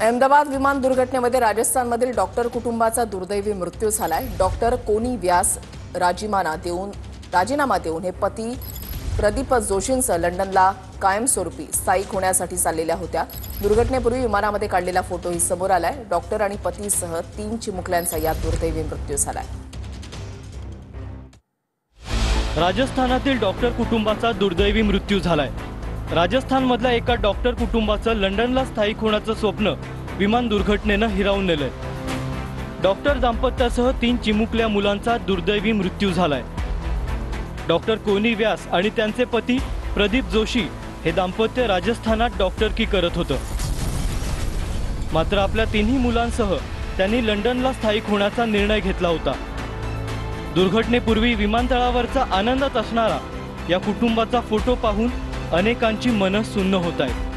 अहमदाबाद विमान दुर्घटनेमध्ये राजस्थानमधील डॉक्टर कुटुंबाचा दुर्दैवी मृत्यू झालाय। डॉक्टर कोनी व्यास राजीनामा देऊन हे पती प्रदीप जोशींसह लंडनला कायमस्वरूपी स्थायिक होण्यासाठी चाललेल्या होत्या। दुर्घटनेपूर्वी विमानामध्ये काढलेला फोटोही समोर आलाय। डॉक्टर आणि पतीसह 3 चिमुकल्यांचा यात दुर्दैवी मृत्यू झालाय। राजस्थानातील डॉक्टर कुटुंबाचा दुर्दैवी मृत्यू झालाय। राजस्थानमधल्या एका डॉक्टर कुटुंबाचं लंडनला स्थायिक होण्याचं स्वप्न विमान दुर्घटनेनं हिरावून नेलंय। डॉक्टर दाम्पत्यासह 3 चिमुकल्या मुलांचा दुर्दैवी मृत्यू झालाय। डॉक्टर कोनी व्यास आणि त्यांचे पती प्रदीप जोशी हे दाम्पत्य राजस्थानात डॉक्टरकी करत होतं। मात्र आपल्या 3ही मुलांसह त्यांनी लंडनला स्थायिक होण्याचा निर्णय घेतला होता। दुर्घटनेपूर्वी विमानतळावरचा आनंदात असणारा या कुटुंबाचा फोटो पाहून अनेकांची मनं सुन्न होत आहेत।